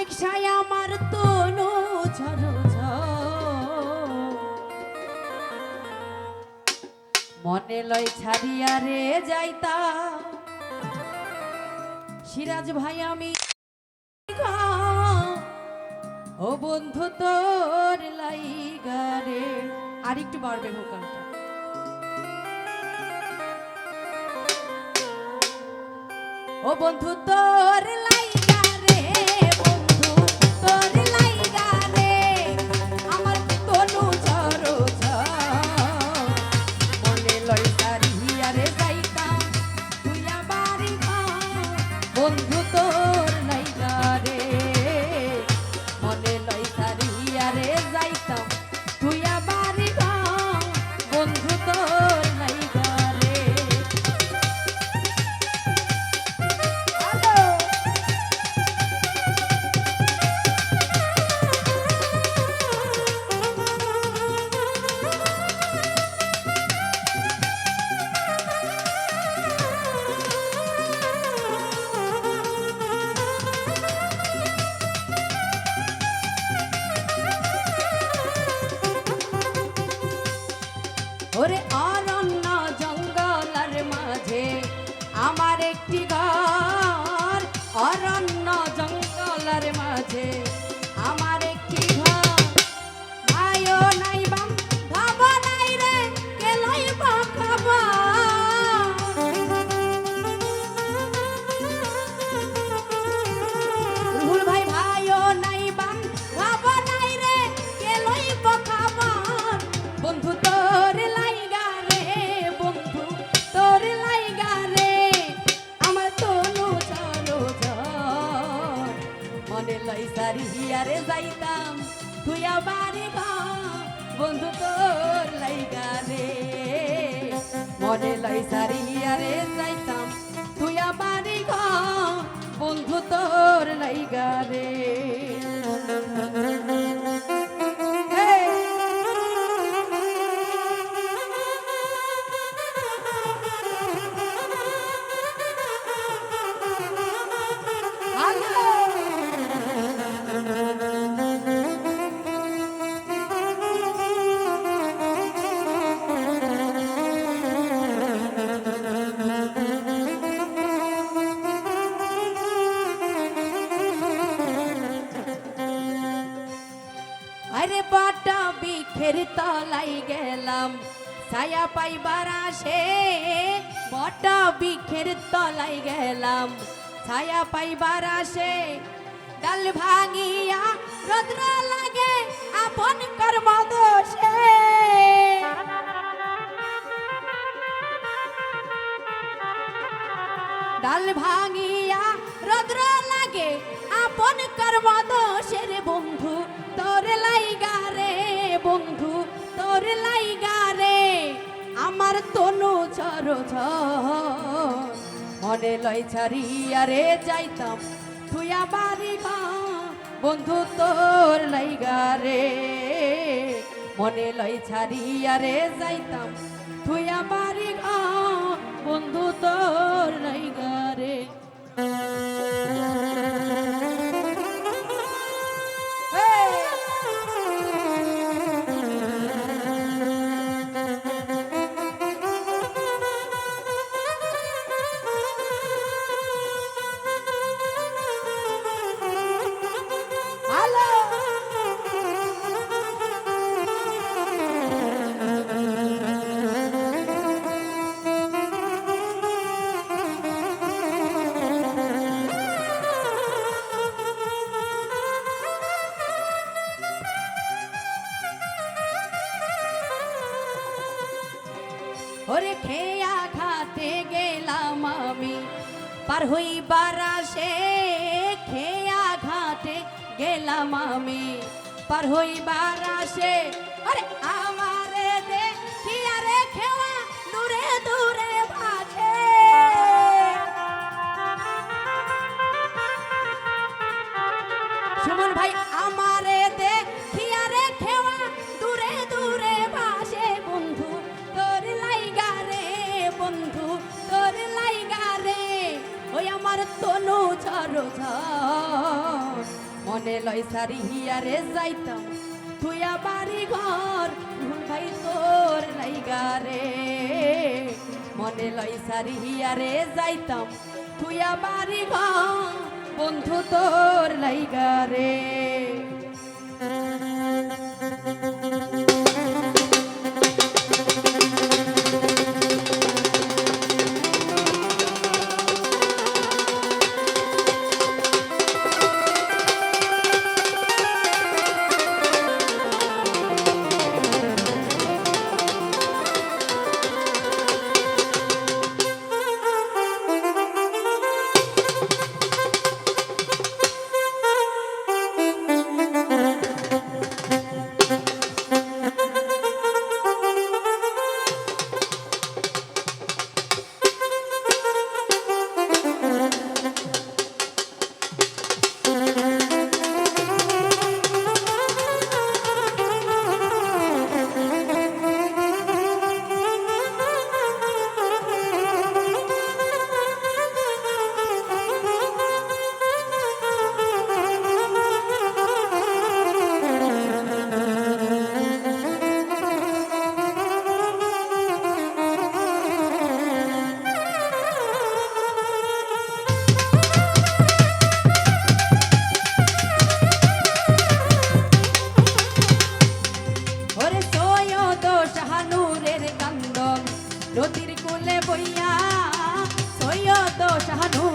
রিক্সায় আমার তনু ঝরো মনে লয় ছাড়িয়া রে যাইতা সিরাজ ভাই আমি ও বন্ধু তোর লাইগা রে। আর একটু বাড়বে ভোকালটা। ও বন্ধু তোর লাইগা রে, বন্ধু তোর লাইগা রে, আমার তনু ঝরো মনে লয় সারিয়া রে যাইতাম তুই আমার বন্ধু তোর লাইগা রে, মনে লয় সারিয়া রে যাইতাম তুই আমার বন্ধু তোর লাইগা রে। ওরে অরণ্য জঙ্গলের মাঝে আমার একটি ঘর, অরণ্য জঙ্গলের মাঝে আমার একটি ঘর, ভাইও নাই বাম ভাব নাই রে কে লইব খবর, রুহুল ভাই ভাইও নাই বাম ভাব নাই রে কে লইব খবর, বন্ধু তোর লাইগা রে, বন্ধু তোর লাইগা রে, আমার তনু ঝরো মনে লয় সারিয়া রে যাইতাম তুই আমার বন্ধু তোর লাইগা রে, মনে লয় সারিয়া রে যাইতাম তুই আমার বন্ধু তোর লাইগা রে। আরে বাটা বিখের তলাই গেলাম ছায়া পাইবার আসে, বটা বিখের তলাই গেলাম ছায়া পাইবার আসে, ডাল ভাঙিয়া রদ্র লাগে আপন কর্ম দোষে, ডাল ভাঙিয়া রদ্র লাগে আপন কর্ম দোষের, বন্ধু তোর লাইগা রে, বন্ধু তোর লাইগা রে, আমার তনু ঝরো মনে লয় ছাড়িয়া রে যাইতাম তুই আমার বন্ধু তোর লাইগা রে, মনে লয় ছাড়িয়া রে যাইতাম তুই আমার বন্ধু তোর লাইগা রে। ওরে খেয়া খাতে গেলাম আমি পার হইবার আসে, খেয়া ঘাটে গেলাম আমি পার হইবার আসে, আরে আমারে দেখিয়া রে খেওয়া দূরে দূরে ভাসে, সুমন ভাই আমারে দেখিয়া রে খেওয়া দূরে দূরে ভাসে, বন্ধু তোর লাইগা রে, বন্ধু তোর লাইগা রে, ওই আমার তনু ঝরো মনে লয় সারি হিয়ারে যাইতাম তুইয়া বাড়ি ঘর ভুল ভাই তোর লাইগা রে মনে লয় সারি হিয়ারে যাইতাম তুইয়া বাড়ি ঘর বন্ধু তোর লাইগা রে নদীর কোলে বইয়া সৈয়দ শাহানু